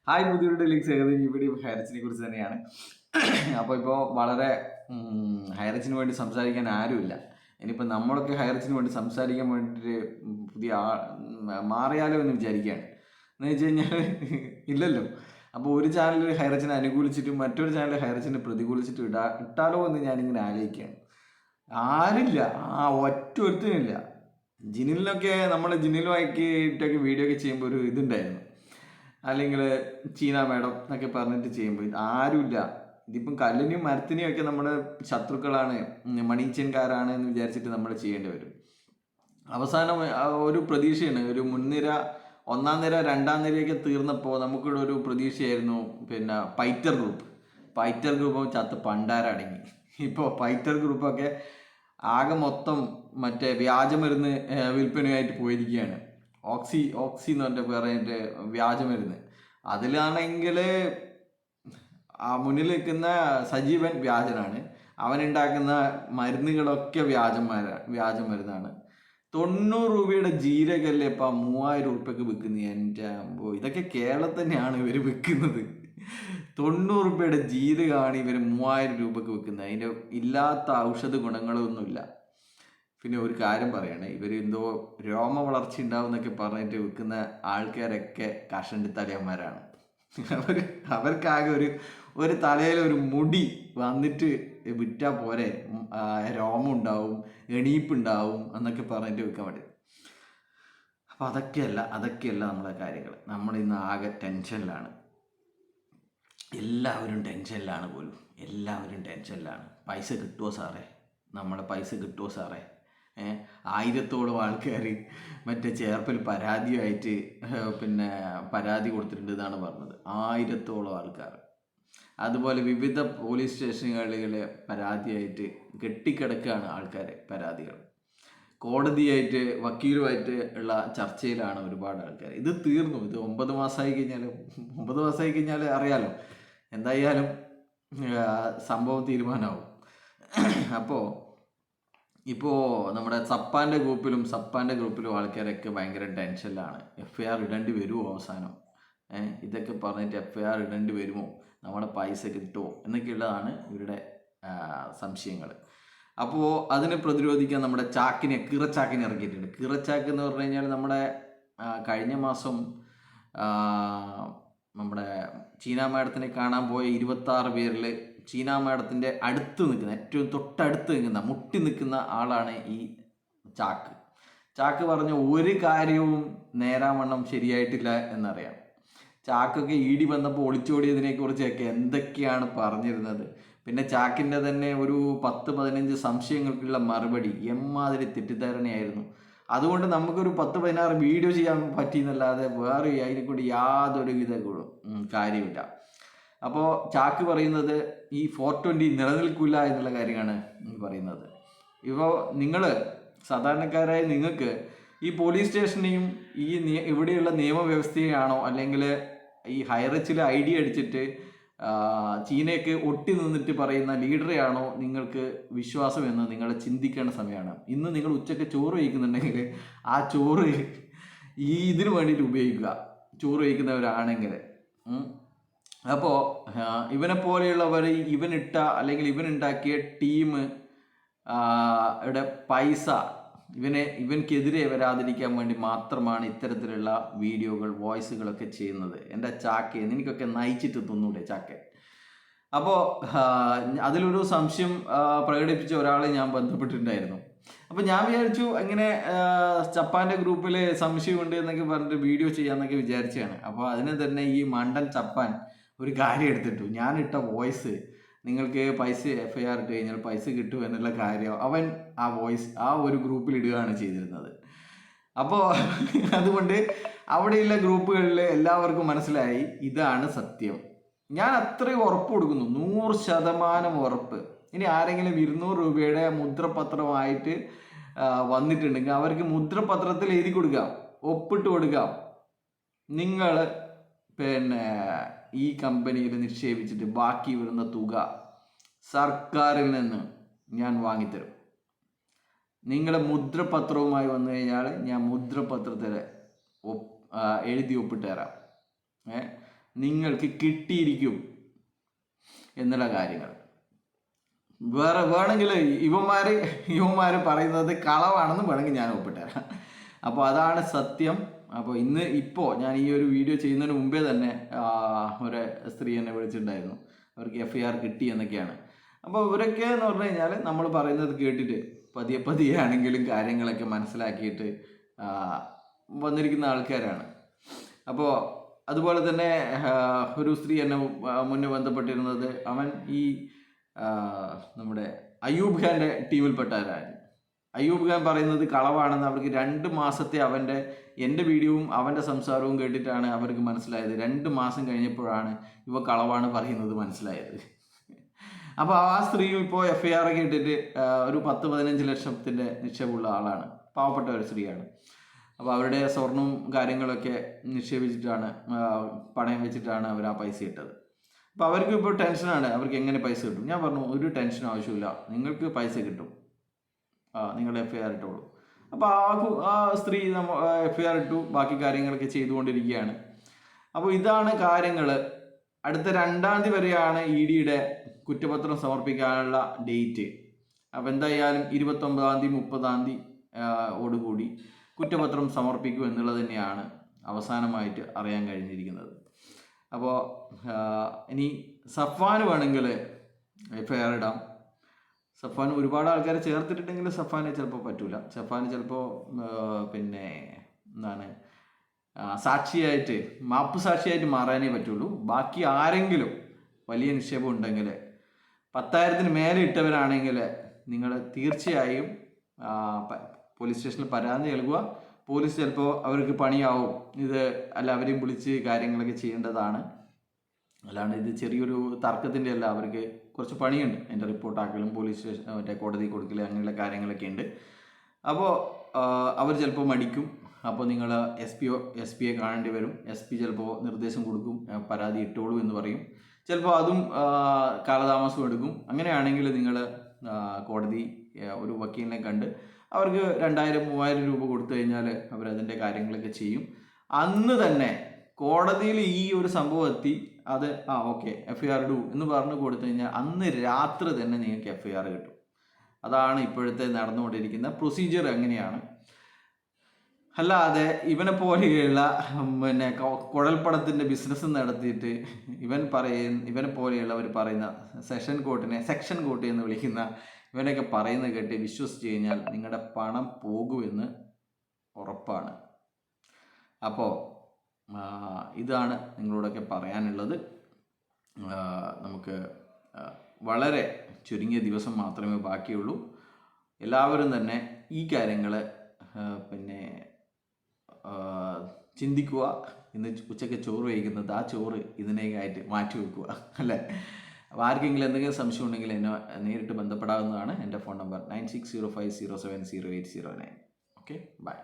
Hi പുതിയൊരു ഡെലിക്സ് ഏകദേശം ഇവിടെ ഹൈറച്ചിനെ കുറിച്ച് തന്നെയാണ്. അപ്പോൾ ഇപ്പോൾ വളരെ ഹൈറച്ചിന് വേണ്ടി സംസാരിക്കാൻ ആരുമില്ല. ഇനിയിപ്പോൾ നമ്മളൊക്കെ ഹൈറച്ചിന് വേണ്ടി സംസാരിക്കാൻ വേണ്ടിയിട്ട് പുതിയ മാറിയാലോ എന്ന് വിചാരിക്കുകയാണ്. എന്ന് വെച്ച് കഴിഞ്ഞാൽ ഇല്ലല്ലോ. അപ്പോൾ ഒരു ചാനൽ ഹൈറച്ചിനെ അനുകൂലിച്ചിട്ടും മറ്റൊരു ചാനൽ ഹൈറച്ചിനെ പ്രതികൂലിച്ചിട്ടും ഇട്ടാലോ എന്ന് ഞാനിങ്ങനെ ആലോചിക്കുകയാണ്. ആരില്ല, ഒറ്റ ഒരുത്തനില്ല. ജിനിലിനൊക്കെ നമ്മൾ ജിനിലുമായിട്ടൊക്കെ വീഡിയോ ഒക്കെ ചെയ്യുമ്പോൾ ഒരു ഇതുണ്ടായിരുന്നു, അല്ലെങ്കിൽ ചീന മേഡം എന്നൊക്കെ പറഞ്ഞിട്ട് ചെയ്യുമ്പോൾ ആരുമില്ല. ഇതിപ്പം കല്ലിനെയും മരത്തിനെയും ഒക്കെ നമ്മുടെ ശത്രുക്കളാണ്, മണീച്ചൻകാരാണ് എന്ന് വിചാരിച്ചിട്ട് നമ്മൾ ചെയ്യേണ്ടി വരും. അവസാനം ഒരു പ്രതീക്ഷയാണ്, ഒരു മുൻനിര, ഒന്നാം നിര, രണ്ടാം നിരയൊക്കെ തീർന്നപ്പോൾ നമുക്കിവിടെ ഒരു പ്രതീക്ഷയായിരുന്നു, പിന്നെ പൈറ്റർ ഗ്രൂപ്പ് ചത്ത് പണ്ടാരടങ്ങി. ഇപ്പോൾ പൈറ്റർ ഗ്രൂപ്പൊക്കെ ആകെ മൊത്തം മറ്റേ വ്യാജമരുന്ന് വിൽപ്പനയായിട്ട് പോയിരിക്കുകയാണ്. ഓക്സി എന്ന് പറഞ്ഞ പറഞ്ഞിട്ട് വ്യാജമരുന്ന്. അതിലാണെങ്കിൽ ആ മുന്നിൽ നിൽക്കുന്ന സജീവൻ വ്യാജനാണ്. അവനുണ്ടാക്കുന്ന മരുന്നുകളൊക്കെ വ്യാജമരുന്നാണ്. 90 രൂപയുടെ ജീരകല്ലേ ഇപ്പം 3000 രൂപയ്ക്ക് വിൽക്കുന്നത്. എൻ്റെ അമ്പോ, ഇതൊക്കെ കേരളത്തിൽ തന്നെയാണ് ഇവർ വിൽക്കുന്നത്. 90 രൂപയുടെ ജീരകമാണ് ഇവർ 3000 രൂപയ്ക്ക് വിൽക്കുന്നത്. അതിൻ്റെ ഇല്ലാത്ത ഔഷധ ഗുണങ്ങളൊന്നുമില്ല. പിന്നെ ഒരു കാര്യം പറയണേ, ഇവർ എന്തോ രോമ വളർച്ച ഉണ്ടാവും എന്നൊക്കെ പറഞ്ഞിട്ട് വിൽക്കുന്ന ആൾക്കാരൊക്കെ കഷണ്ടി തലയന്മാരാണ്. അവർക്കാകെ ഒരു തലയിൽ ഒരു മുടി വന്നിട്ട് വിറ്റാൽ പോരെ, രോമം ഉണ്ടാവും, എണീപ്പുണ്ടാവും എന്നൊക്കെ പറഞ്ഞിട്ട് വിൽക്കാൻ വേണ്ടി. അപ്പം അതൊക്കെയല്ല നമ്മളെ കാര്യങ്ങൾ. നമ്മളിന്ന് ആകെ ടെൻഷനിലാണ്. എല്ലാവരും ടെൻഷനിലാണ്. പൈസ കിട്ടുമോ സാറേ? നമ്മളെ പൈസ കിട്ടുമോ സാറേ? 1000-ഓളം ആൾക്കാർ മറ്റേ ചേർപ്പിൽ പരാതിയായിട്ട് പരാതി കൊടുത്തിട്ടുണ്ട് എന്നാണ് പറഞ്ഞത്. 1000-ഓളം ആൾക്കാർ. അതുപോലെ വിവിധ പോലീസ് സ്റ്റേഷനുകളിലെ പരാതിയായിട്ട് കെട്ടിക്കിടക്കുകയാണ് ആൾക്കാർ, പരാതികൾ. കോടതിയായിട്ട് വക്കീലുമായിട്ട് ഉള്ള ചർച്ചയിലാണ് ഒരുപാട് ആൾക്കാർ. ഇത് തീർന്നു. ഇത് 9 മാസമായി കഴിഞ്ഞാൽ അറിയാലോ, എന്തായാലും സംഭവം തീരുമാനമാവും. അപ്പോൾ നമ്മുടെ സപ്പാൻ്റെ ഗ്രൂപ്പിലും ആൾക്കാരൊക്കെ ഭയങ്കര ടെൻഷനിലാണ്. FIR ഇടേണ്ടി വരുമോ അവസാനം? ഇതൊക്കെ പറഞ്ഞിട്ട് FIR ഇടേണ്ടി വരുമോ? നമ്മുടെ പൈസ കിട്ടുമോ എന്നൊക്കെയുള്ളതാണ് ഇവരുടെ സംശയങ്ങൾ. അപ്പോൾ അതിനെ പ്രതിരോധിക്കാൻ നമ്മുടെ കിറച്ചാക്കിനെ ഇറക്കിയിട്ടുണ്ട്. കിറച്ചാക്ക് എന്ന് പറഞ്ഞു കഴിഞ്ഞാൽ നമ്മുടെ കഴിഞ്ഞ മാസം നമ്മുടെ ചീന മാഡത്തിനെ കാണാൻ പോയ 26 പേരിൽ ചീന മാഡത്തിൻ്റെ അടുത്ത് നിൽക്കുന്ന, ഏറ്റവും തൊട്ടടുത്ത് നിൽക്കുന്ന, മുട്ടി നിൽക്കുന്ന ആളാണ് ഈ ചാക്ക് പറഞ്ഞ ഒരു കാര്യവും നേരാവണ്ണം ശരിയായിട്ടില്ല എന്നറിയാം. ചാക്കൊക്കെ ED വന്നപ്പോൾ ഒളിച്ചോടിയതിനെ കുറിച്ചൊക്കെ എന്തൊക്കെയാണ് പറഞ്ഞിരുന്നത്. പിന്നെ ചാക്കിൻ്റെ തന്നെ ഒരു 10-15 സംശയങ്ങൾക്കുള്ള മറുപടി എമ്മാതിരി തെറ്റിദ്ധാരണയായിരുന്നു. അതുകൊണ്ട് നമുക്കൊരു 10-16 വീഡിയോ ചെയ്യാൻ പറ്റിയെന്നല്ലാതെ വേറെ അതിനെക്കൊണ്ട് യാതൊരു വിധ കാര്യമില്ല. അപ്പോൾ ചാക്ക് പറയുന്നത് ഈ 420 നിലനിൽക്കില്ല എന്നുള്ള കാര്യമാണ് പറയുന്നത്. ഇപ്പോൾ നിങ്ങൾ സാധാരണക്കാരായ നിങ്ങൾക്ക് ഈ പോലീസ് സ്റ്റേഷനെയും ഇവിടെയുള്ള നിയമവ്യവസ്ഥയാണോ, അല്ലെങ്കിൽ ഈ ഹൈറച്ചിൽ ID അടിച്ചിട്ട് ചീനയ്ക്ക് ഒട്ടി നിന്നിട്ട് പറയുന്ന ലീഡറെയാണോ നിങ്ങൾക്ക് വിശ്വാസം എന്ന് നിങ്ങൾ ചിന്തിക്കേണ്ട സമയമാണ്. ഇന്ന് നിങ്ങൾ ഉച്ചയ്ക്ക് ചോറ് കഴിക്കുന്നുണ്ടെങ്കിൽ ആ ചോറ് ഇതിനു വേണ്ടിയിട്ട് ഉപയോഗിക്കുക, ചോറ് കഴിക്കുന്നവരാണെങ്കിൽ. അപ്പോൾ ഇവനെ പോലെയുള്ളവർ, ഇവനുണ്ടാക്കിയ ടീം യുടെ പൈസ ഇവൻക്കെതിരെ വരാതിരിക്കാൻ വേണ്ടി മാത്രമാണ് ഇത്തരത്തിലുള്ള വീഡിയോകൾ, വോയിസുകളൊക്കെ ചെയ്യുന്നത്. എൻ്റെ ചാക്കെ, നിനക്കൊക്കെ നയിച്ചിട്ട് തിന്നൂടെ ചാക്കെ? അപ്പോൾ അതിലൊരു സംശയം പ്രകടിപ്പിച്ച ഒരാളെ ഞാൻ ബന്ധപ്പെട്ടിട്ടുണ്ടായിരുന്നു. അപ്പോൾ ഞാൻ വിചാരിച്ചു ഇങ്ങനെ ചപ്പാൻ്റെ ഗ്രൂപ്പിൽ സംശയമുണ്ട് എന്നൊക്കെ പറഞ്ഞിട്ട് വീഡിയോ ചെയ്യാമെന്നൊക്കെ വിചാരിച്ചതാണ്. അപ്പോൾ അതിന് തന്നെ ഈ മണ്ടൻ ചപ്പാൻ ഒരു കാര്യം എടുത്തിട്ടു. ഞാനിട്ട വോയിസ് നിങ്ങൾക്ക് പൈസ FIR ഇട്ട് കഴിഞ്ഞാൽ പൈസ കിട്ടും എന്നുള്ള കാര്യം അവൻ ആ ഒരു ഗ്രൂപ്പിൽ ഇടുകയാണ് ചെയ്തിരുന്നത്. അപ്പോൾ അതുകൊണ്ട് അവിടെയുള്ള ഗ്രൂപ്പുകളിൽ എല്ലാവർക്കും മനസ്സിലായി ഇതാണ് സത്യം. ഞാൻ അത്രയും ഉറപ്പ് കൊടുക്കുന്നു, 100% ഉറപ്പ്. ഇനി ആരെങ്കിലും 200 രൂപയുടെ മുദ്രപത്രമായിട്ട് വന്നിട്ടുണ്ടെങ്കിൽ അവർക്ക് മുദ്രപത്രത്തിൽ എഴുതി കൊടുക്കാം, ഒപ്പിട്ട് കൊടുക്കാം, നിങ്ങൾ ഈ കമ്പനിയിൽ നിക്ഷേപിച്ചിട്ട് ബാക്കി വരുന്ന തുക സർക്കാരിൽ നിന്ന് ഞാൻ വാങ്ങിത്തരും. നിങ്ങളുടെ മുദ്രപത്രവുമായി വന്നു കഴിഞ്ഞാൽ ഞാൻ മുദ്രപത്രത്തിൽ എഴുതി ഒപ്പിട്ട് തരാം. നിങ്ങൾക്ക് കിട്ടിയിരിക്കും എന്നുള്ള കാര്യങ്ങൾ. വേണമെങ്കിൽ ഇവന്മാർ പറയുന്നത് കളവാണെന്ന് വേണമെങ്കിൽ ഞാൻ ഒപ്പിട്ടുതരാം. അപ്പോൾ അതാണ് സത്യം. അപ്പോൾ ഇപ്പോൾ ഞാൻ ഈ ഒരു വീഡിയോ ചെയ്യുന്നതിന് മുമ്പേ തന്നെ ഒരു സ്ത്രീ എന്നെ വിളിച്ചിട്ടുണ്ടായിരുന്നു. അവർക്ക് FIR കിട്ടി എന്നൊക്കെയാണ്. അപ്പോൾ ഇവരൊക്കെ എന്ന് പറഞ്ഞു കഴിഞ്ഞാൽ നമ്മൾ പറയുന്നത് കേട്ടിട്ട് പതിയെ ആണെങ്കിലും കാര്യങ്ങളൊക്കെ മനസ്സിലാക്കിയിട്ട് വന്നിരിക്കുന്ന ആൾക്കാരാണ്. അപ്പോൾ അതുപോലെ തന്നെ ഒരു സ്ത്രീ എന്നെ മുന്നേ ബന്ധപ്പെട്ടിരുന്നത് അവൻ ഈ നമ്മുടെ അയ്യൂബ് ഖാൻ്റെ ടീമിൽപ്പെട്ടവരായിരുന്നു. അയ്യൂബ് ഖാൻ പറയുന്നത് കളവാണെന്ന് അവർക്ക് 2 മാസത്തെ എൻ്റെ വീഡിയോവും അവൻ്റെ സംസാരവും കേട്ടിട്ടാണ് അവർക്ക് മനസ്സിലായത്. 2 മാസം കഴിഞ്ഞപ്പോഴാണ് ഇവ കളവാണ് പറയുന്നത് മനസ്സിലായത്. അപ്പോൾ ആ സ്ത്രീയും ഇപ്പോൾ FIR ഒക്കെ ഇട്ടിട്ട് ഒരു 10-15 ലക്ഷത്തിൻ്റെ നിക്ഷേപമുള്ള ആളാണ്. പാവപ്പെട്ട ഒരു സ്ത്രീയാണ്. അപ്പോൾ അവരുടെ സ്വർണവും കാര്യങ്ങളൊക്കെ നിക്ഷേപിച്ചിട്ടാണ്, പണയം വെച്ചിട്ടാണ് അവർ ആ പൈസ ഇട്ടത്. അപ്പോൾ അവർക്ക് ഇപ്പോൾ ടെൻഷനാണ്, അവർക്ക് എങ്ങനെ പൈസ കിട്ടും. ഞാൻ പറഞ്ഞു, ഒരു ടെൻഷനും ആവശ്യമില്ല, നിങ്ങൾക്ക് പൈസ കിട്ടും, നിങ്ങൾ FIR ഇട്ടോളൂ. അപ്പോൾ ആ സ്ത്രീ FIR ഇട്ടു, ബാക്കി കാര്യങ്ങളൊക്കെ ചെയ്തുകൊണ്ടിരിക്കുകയാണ്. അപ്പോൾ ഇതാണ് കാര്യങ്ങൾ. അടുത്ത 2-ാം തീയതി വരെയാണ് EDയുടെ കുറ്റപത്രം സമർപ്പിക്കാനുള്ള ഡേറ്റ്. അപ്പോൾ എന്തായാലും 29-ാം തീയതി 30-ാം തീയതി ഓടുകൂടി കുറ്റപത്രം സമർപ്പിക്കും എന്നുള്ളത് തന്നെയാണ് അവസാനമായിട്ട് അറിയാൻ കഴിഞ്ഞിരിക്കുന്നത്. അപ്പോൾ ഇനി സഫ്വാന് വേണമെങ്കിൽ FIR ഇടാം. സഫ്വാൻ ഒരുപാട് ആൾക്കാരെ ചേർത്തിട്ടുണ്ടെങ്കിൽ സഫ്വാന് ചിലപ്പോൾ പറ്റൂല. സഫ്വാന് ചിലപ്പോൾ സാക്ഷിയായിട്ട്, മാപ്പ് സാക്ഷിയായിട്ട് മാറാനേ പറ്റുള്ളൂ. ബാക്കി ആരെങ്കിലും വലിയ നിക്ഷേപം ഉണ്ടെങ്കിൽ 10,000-ന് മേലെ ഇട്ടവരാണെങ്കിൽ നിങ്ങൾ തീർച്ചയായും പോലീസ് സ്റ്റേഷനിൽ പരാതി നൽകുക. പോലീസ് ചിലപ്പോൾ അവർക്ക് പണിയാവും, അവരെയും വിളിച്ച് കാര്യങ്ങളൊക്കെ ചെയ്യേണ്ടതാണ്. അല്ലാണ്ട് ഇത് ചെറിയൊരു തർക്കത്തിൻ്റെ അല്ല, അവർക്ക് കുറച്ച് പണിയുണ്ട്. എൻ്റെ റിപ്പോർട്ടാക്കലും പോലീസ് സ്റ്റേഷൻ കോടതി കൊടുക്കലും അങ്ങനെയുള്ള കാര്യങ്ങളൊക്കെ ഉണ്ട്. അപ്പോൾ അവർ ചിലപ്പോൾ മടിക്കും. അപ്പോൾ നിങ്ങൾ SP യെ കാണേണ്ടി വരും. SP ചിലപ്പോൾ നിർദ്ദേശം കൊടുക്കും, പരാതി ഇട്ടോളൂ എന്ന് പറയും. ചിലപ്പോൾ അതും കാലതാമസം എടുക്കും. അങ്ങനെയാണെങ്കിൽ നിങ്ങൾ കോടതി ഒരു വക്കീലിനെ കണ്ട് അവർക്ക് 2,000-3,000 രൂപ കൊടുത്തു കഴിഞ്ഞാൽ അവരതിൻ്റെ കാര്യങ്ങളൊക്കെ ചെയ്യും. അന്ന് തന്നെ കോടതിയിൽ ഈ ഒരു സംഭവം എത്തി, അത് ഓക്കെ FIR ഇടൂ എന്ന് പറഞ്ഞു കൊടുത്തു കഴിഞ്ഞാൽ അന്ന് രാത്രി തന്നെ നിങ്ങൾക്ക് FIR കിട്ടും. അതാണ് ഇപ്പോഴത്തെ നടന്നുകൊണ്ടിരിക്കുന്ന പ്രൊസീജിയർ. അങ്ങനെയാണ്. അല്ലാതെ ഇവനെ പോലെയുള്ള കുഴൽപ്പണത്തിൻ്റെ ബിസിനസ് നടത്തിയിട്ട് ഇവനെ പോലെയുള്ളവർ പറയുന്ന സെക്ഷൻ കോർട്ട് എന്ന് വിളിക്കുന്ന ഇവനൊക്കെ പറയുന്നത് കേട്ട് വിശ്വസിച്ച് കഴിഞ്ഞാൽ നിങ്ങളുടെ പണം പോകുമെന്ന് ഉറപ്പാണ്. അപ്പോൾ ഇതാണ് നിങ്ങളോടൊക്കെ പറയാനുള്ളത്. നമുക്ക് വളരെ ചുരുങ്ങിയ ദിവസം മാത്രമേ ബാക്കിയുള്ളൂ. എല്ലാവരും തന്നെ ഈ കാര്യങ്ങൾ ചിന്തിക്കുക. ഇന്ന് ഉച്ചയ്ക്ക് ചോറ് കഴിക്കുന്നത്, ആ ചോറ് ഇതിനേക്കായിട്ട് മാറ്റി വെക്കുക, അല്ലേ? അപ്പോൾ ആർക്കെങ്കിലും എന്തെങ്കിലും സംശയം ഉണ്ടെങ്കിൽ എന്നെ നേരിട്ട് ബന്ധപ്പെടാവുന്നതാണ്. എൻ്റെ ഫോൺ നമ്പർ 9605070809. Okay, by.